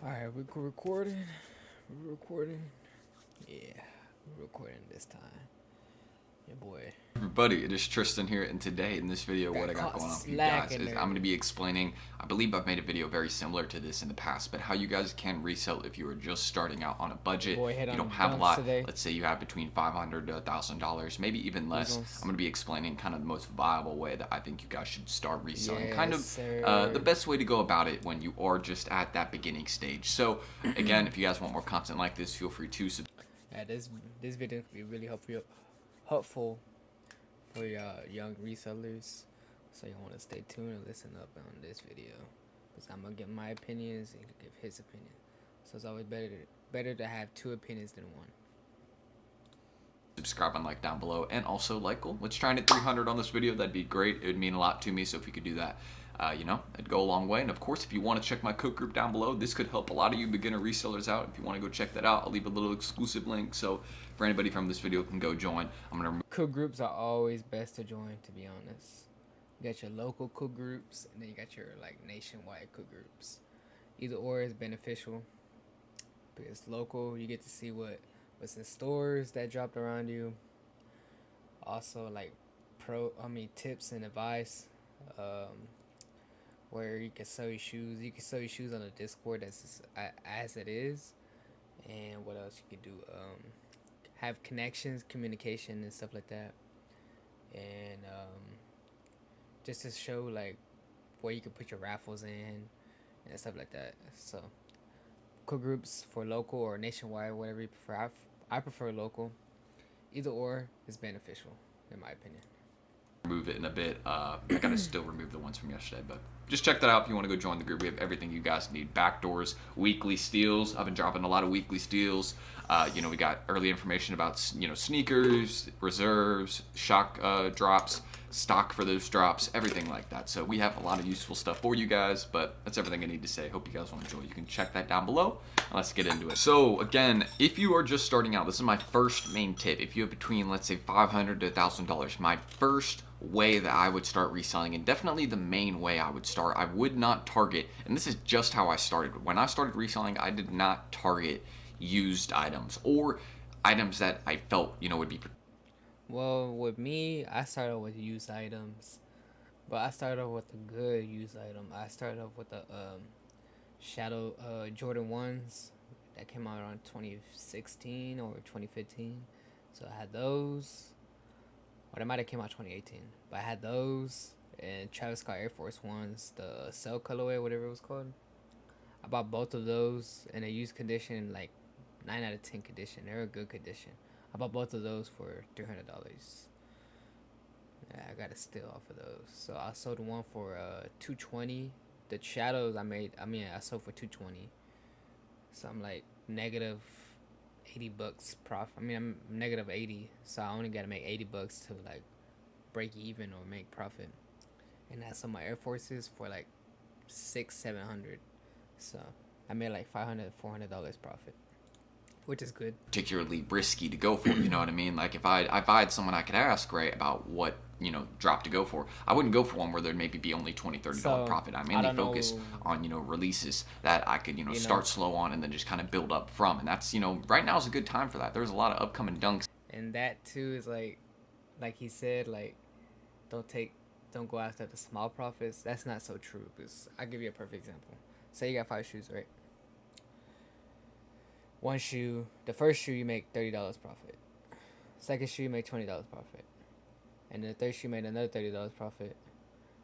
Alright, we're recording. We're recording. Yeah, we're recording this time. Your boy Everybody, it is Tristan here, and today in this video what got I got caught going on for you guys slacking is there. I'm going to be explaining, I believe I've made a video very similar to this in the past, but how you guys can resell if you are just starting out on a budget, Boy hit you on don't the have a dunks lot, today. let's say you have between $500 to $1,000, maybe even We're less. gonna. I'm going to be explaining kind of the most viable way that I think you guys should start reselling, kind Yes, of sir. the best way to go about it when you are just at that beginning stage. So again, if you guys want more content like this, feel free to subscribe. Yeah, this video could be really helpful for young resellers. So you want to stay tuned and listen up on this video, because I'm gonna give my opinions and he can give his opinion. So it's always better to have two opinions than one. Subscribe and like down below, and also like goal. Let's try and hit 300 on this video. That'd be great. It would mean a lot to me, so if you could do that, it'd go a long way. And of course, if you want to check my cook group down below, this could help a lot of you beginner resellers out. If you want to go check that out, I'll leave a little exclusive link, so for anybody from this video can go join. I'm gonna Cook groups are always best to join, to be honest. You got your local cook groups, and then you got your like nationwide cook groups. Either or is beneficial, because local you get to see what's in stores that dropped around you. Also like tips and advice, where you can sell your shoes. You can sell your shoes on the Discord as it is. And what else you can do? Have connections, communication, and stuff like that. And just to show like where you can put your raffles in and stuff like that. So cook groups for local or nationwide, whatever you prefer. I prefer local. Either or is beneficial, in my opinion. remove it in a bit. I gotta still remove the ones from yesterday, but just check that out if you want to go join the group. We have everything you guys need: backdoors, weekly steals. I've been dropping a lot of weekly steals. We got early information about sneakers, reserves, shock drops, stock for those drops, everything like that. So we have a lot of useful stuff for you guys, but that's everything I need to say. Hope you guys will enjoy. You can check that down below. Let's get into it. So again, if you are just starting out, this is my first main tip. If you have between, let's say, $500 to $1,000, my first way that I would start reselling, and definitely the main way I would start, I would not target, and this is just how I started. When I started reselling, I did not target used items or items that I felt would be. Well, with me, I started with used items, but I started off with a good used item. I started off with the Shadow Jordan 1s that came out around 2016 or 2015. So I had those, or they might have came out 2018, but I had those and Travis Scott Air Force Ones, the Cell colorway, whatever it was called. I bought both of those in a used condition, like 9 out of 10 condition. They're a good condition. I bought both of those for $300. Yeah, I got a steal off of those. So I sold one for $220. The shadows I sold for $220. So I'm like negative $80 profit. I'm negative 80, so I only gotta make $80 to like break even or make profit. And I sold my Air Forces for like $600-700. So I made like $500-400 profit, which is good. Particularly risky to go for, you know what I mean? Like if I had someone I could ask, right, about what drop to go for, I wouldn't go for one where there'd maybe be only $20-30 So profit. I I mainly don't focus know, on releases that I could you know, start slow on and then just kind of build up from, and that's right now is a good time for that. There's a lot of upcoming dunks. and that too is like he said, like don't take don't go after the small profits. That's not so true, because I'll give you a perfect example. Say you got 5 shoes, right? One shoe, the first shoe you make $30 profit. Second shoe you make $20 profit. And the third shoe made another $30 profit.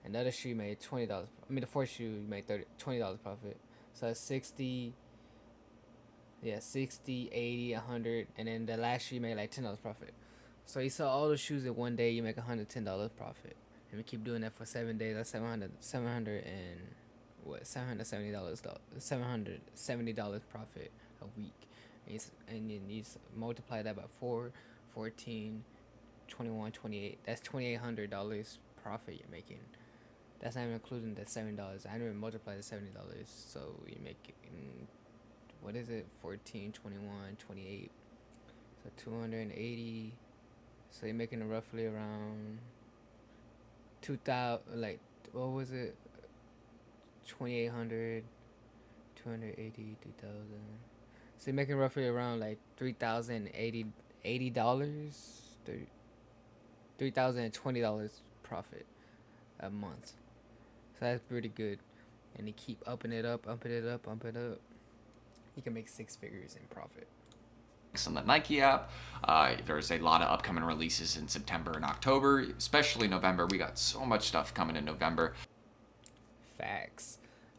Another shoe made $20. The fourth shoe you made $20 profit. So that's 60, yeah, 60, 80, 100, and then the last shoe you made like $10 profit. So you sell all the shoes in one day, you make $110 profit. And we keep doing that for 7 days. That's $770 $770 profit a week. And you multiply that by 4, 14, 21, 28. That's $2,800 profit you're making. That's not even including the $70. I didn't even multiply the $70. So you make what is it? 14, 21, 28. So 280. So you're making roughly around 2,000. Like what was it? 2,800, 280, 2,000. So you're making roughly around like $3,080, $3,020 profit a month. So that's pretty good. And you keep upping it up, upping it up, upping it up. You can make six figures in profit. On the Nike app. There's a lot of upcoming releases in September and October, especially November. We got so much stuff coming in November. Facts.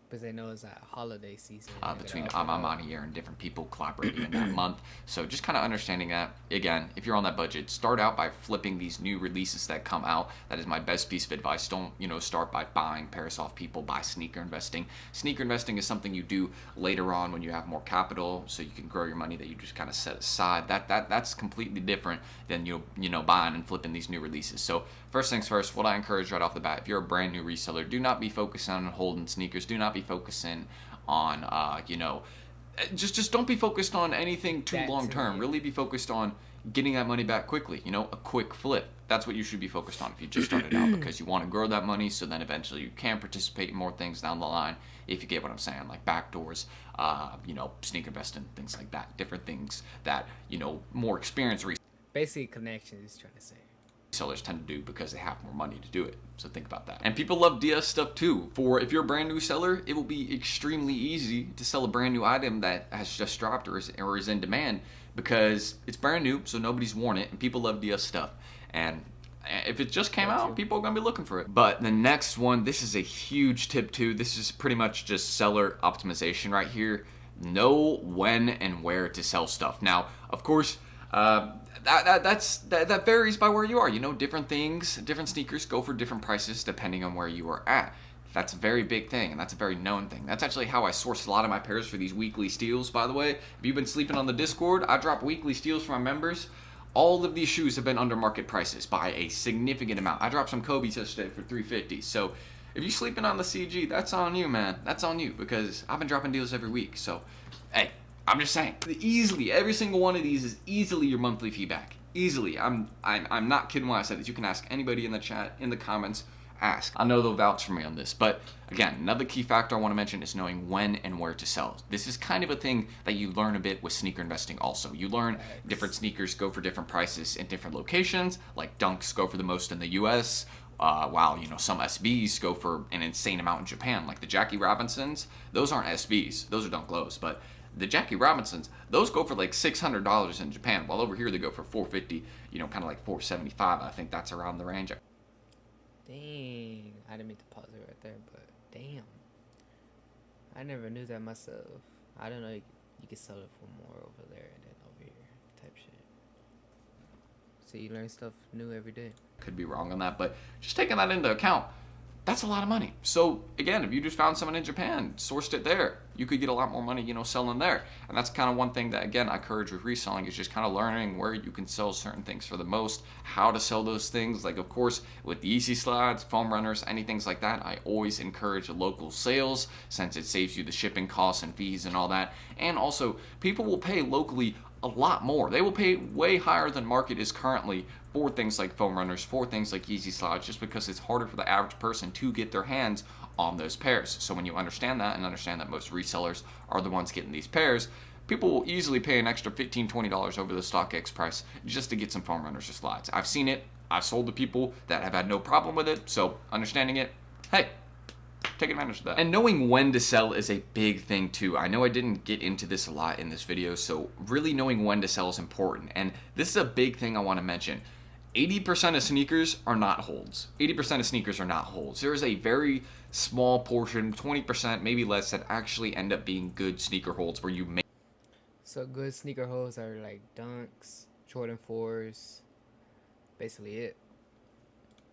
Because they know it's a holiday season. Between Amamanier and different people collaborating in that month. So just kind of understanding that, again, if you're on that budget, start out by flipping these new releases that come out. That is my best piece of advice. Don't, start by buying pairs off people, buy sneaker investing. Sneaker investing is something you do later on when you have more capital, so you can grow your money that you just kind of set aside. That's completely different than buying and flipping these new releases. So first things first, what I encourage right off the bat, if you're a brand new reseller, do not be focused on holding sneakers. Do not be focusing on, just don't be focused on anything too long term. Really be focused on getting that money back quickly. A quick flip. That's what you should be focused on if you just started out, because you want to grow that money so then eventually you can participate in more things down the line, if you get what I'm saying, like backdoors, sneaker investing, things like that. Different things that, more experienced basically connections, he's trying to say. Sellers tend to do because they have more money to do it. So think about that. And people love DS stuff too. If you're a brand new seller, it will be extremely easy to sell a brand new item that has just dropped or is in demand, because it's brand new, so nobody's worn it, and people love DS stuff. And if it just came out, people are going to be looking for it. But the next one, this is a huge tip too. This is pretty much just seller optimization right here. Know when and where to sell stuff. Now, of course, that varies by where you are. Different sneakers go for different prices depending on where you are at. That's a very big thing, and that's a very known thing. That's actually how I source a lot of my pairs for these weekly steals, by the way. If you've been sleeping on the Discord, I drop weekly steals for my members. All of these shoes have been under market prices by a significant amount. I dropped some Kobe's yesterday for $350. So if you're sleeping on the CG, that's on you, man. That's on you, because I've been dropping deals every week. So, hey, I'm just saying, easily, every single one of these is easily your monthly feedback. Easily. I'm not kidding when I said this. You can ask anybody in the chat, in the comments, ask. I know they'll vouch for me on this. But again, another key factor I want to mention is knowing when and where to sell. This is kind of a thing that you learn a bit with sneaker investing also. You learn different sneakers go for different prices in different locations, like Dunks go for the most in the US, while some SBs go for an insane amount in Japan, like the Jackie Robinsons. Those aren't SBs, those are Dunk Lows, but the Jackie Robinsons, those go for like $600 in Japan, while over here they go for $450, kind of like $475. I think that's around the range. Dang, I didn't mean to pause it right there, but damn, I never knew that myself. I don't know, you could sell it for more over there than over here, type shit. So you learn stuff new every day. Could be wrong on that, but just taking that into account, that's a lot of money. So again, if you just found someone in Japan, sourced it there, you could get a lot more money, selling there. And that's kind of one thing that, again, I encourage with reselling, is just kind of learning where you can sell certain things for the most, how to sell those things. Like, of course, with the Easy Slides, foam runners, any things like that, I always encourage local sales, since it saves you the shipping costs and fees and all that. And also, people will pay locally a lot more. They will pay way higher than market is currently for things like foam runners, for things like Easy Slides, just because it's harder for the average person to get their hands on those pairs. So when you understand that, and understand that most resellers are the ones getting these pairs, people will easily pay an extra $15, $20 over the StockX price just to get some foam runners or slides. I've seen it. I've sold to people that have had no problem with it. So understanding it, hey, take advantage of that. And knowing when to sell is a big thing too. I know I didn't get into this a lot in this video, so really knowing when to sell is important. And this is a big thing I want to mention. 80% of sneakers are not holds. 80% of sneakers are not holds. There is a very small portion, 20%, maybe less, that actually end up being good sneaker holds where you make. So good sneaker holds are like Dunks, Jordan 4s, basically it.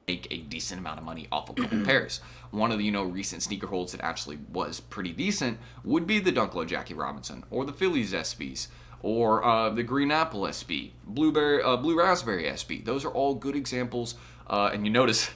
Make a decent amount of money off a couple pairs. One of the recent sneaker holds that actually was pretty decent would be the Dunk Low Jackie Robinson, or the Phillies SBs, or the Green Apple SB, Blue Raspberry SB. Those are all good examples. And you notice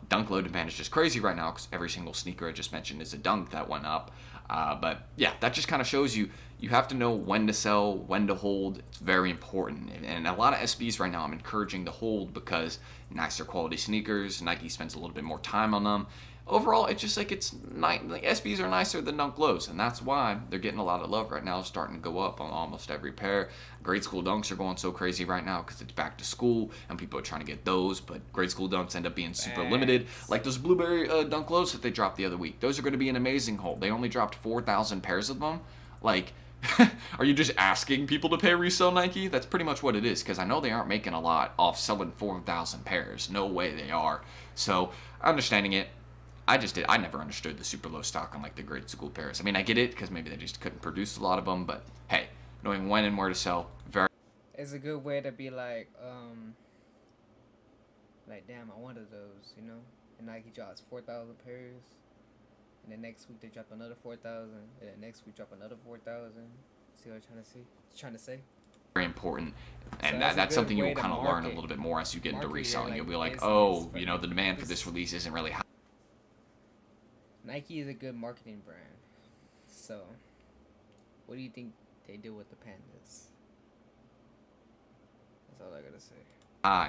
Dunk Low demand is just crazy right now, because every single sneaker I just mentioned is a Dunk that went up. But yeah, that just kind of shows you have to know when to sell, when to hold. It's very important. And a lot of SBs right now I'm encouraging to hold, because nicer quality sneakers, Nike spends a little bit more time on them. overall, it's just like it's nice. Like SBs are nicer than Dunk Lows, and that's why they're getting a lot of love right now. It's starting to go up on almost every pair. Grade school dunks are going so crazy right now because it's back to school and people are trying to get those. But grade school dunks end up being super limited, Facts. like those blueberry Dunk Lows that they dropped the other week. Those are going to be an amazing haul. They only dropped 4,000 pairs of them. Like, are you just asking people to pay resell Nike? That's pretty much what it is, because I know they aren't making a lot off selling 4,000 pairs. No way they are. So, understanding it, I never understood the super low stock on like the grade school pairs. I mean, I get it because maybe they just couldn't produce a lot of them, but hey, knowing when and where to sell, very. It's a good way to be like damn, I wanted those, you know. And Nike drops 4,000 pairs, and then next week they drop another 4,000, and then next week drop another 4,000. See what I'm trying to say? Very important, So and that's a that's good something you way will to kind of learn a market little bit more as you get into market your reselling. like You'll be like, business oh, for you know, the demand for this. this release isn't really high. Nike is a good marketing brand. So, what do you think they do with the pandas? That's all I gotta say.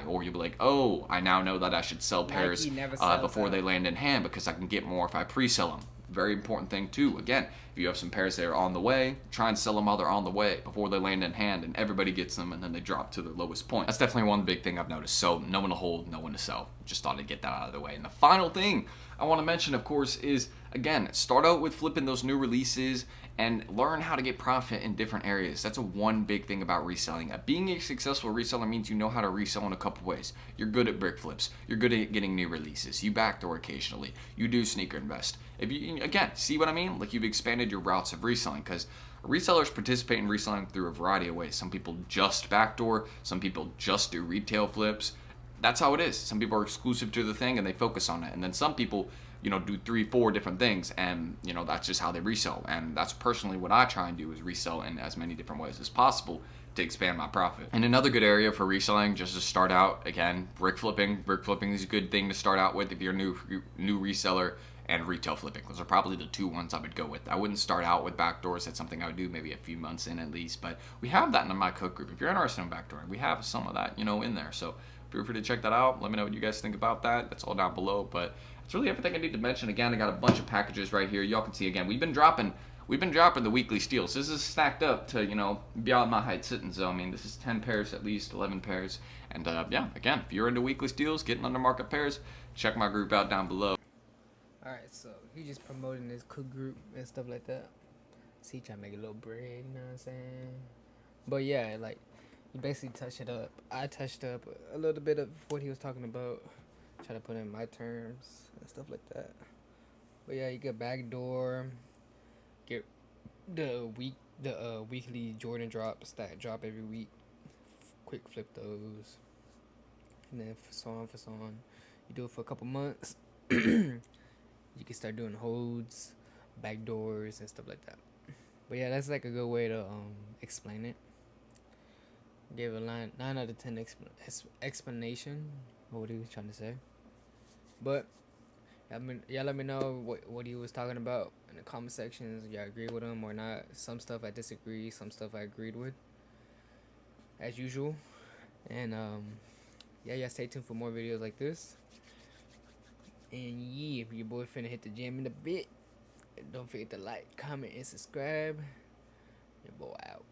Or you'll be like, oh, I now know that I should sell pairs Nike never sells before they out. land in hand because I can get more if I pre-sell them. Very important thing too. Again, if you have some pairs that are on the way, try and sell them while they're on the way before they land in hand, and everybody gets them, and then they drop to their lowest point. That's definitely one big thing I've noticed. So no one to hold, no one to sell. Just thought I'd get that out of the way. And the final thing I want to mention, of course, is again, start out with flipping those new releases and learn how to get profit in different areas. That's one big thing about reselling. Being a successful reseller means you know how to resell in a couple ways. You're good at brick flips. You're good at getting new releases. You backdoor occasionally. You do sneaker invest. If you again see what I mean, like you've expanded your routes of reselling because resellers participate in reselling through a variety of ways. Some people just backdoor. Some people just do retail flips. That's how it is. Some people are exclusive to the thing and they focus on it, and then some people do 3-4 different things, and that's just how they resell. And that's personally what I try and do, is resell in as many different ways as possible to expand my profit. And another good area for reselling, just to start out, again, brick flipping. Brick flipping is a good thing to start out with if you're a new reseller, and retail flipping. Those are probably the two ones I would go with. I wouldn't start out with backdoors. That's something I would do maybe a few months in at least, but we have that in my cook group. If you're interested in backdooring, we have some of that in there. So feel free to check that out. Let me know what you guys think about that. That's all down below, but that's really everything I need to mention. Again, I got a bunch of packages right here. Y'all can see, again, we've been dropping the weekly steals. This is stacked up to, beyond my height sitting. So, I mean, this is 10 pairs at least, 11 pairs. And, yeah, again, if you're into weekly steals, getting under market pairs, check my group out down below. Alright, so he just promoting his cook group and stuff like that. See, trying to make a little bread, you know what I'm saying? But yeah, like, you basically touch it up. I touched up a little bit of what he was talking about. Try to put in my terms and stuff like that. But yeah, you get backdoor, get the weekly Jordan drops that drop every week. Quick flip those, and then so on. You do it for a couple months. You can start doing holds, backdoors, and stuff like that. But yeah, that's like a good way to explain it. Gave a 9 out of 10 explanation of what he was trying to say. But y'all let me know what he was talking about in the comment sections. Y'all agree with him or not? Some stuff I disagree. Some stuff I agreed with, as usual. And yeah, y'all stay tuned for more videos like this. And yeah, your boy finna hit the gym in a bit. Don't forget to like, comment, and subscribe. Your boy out.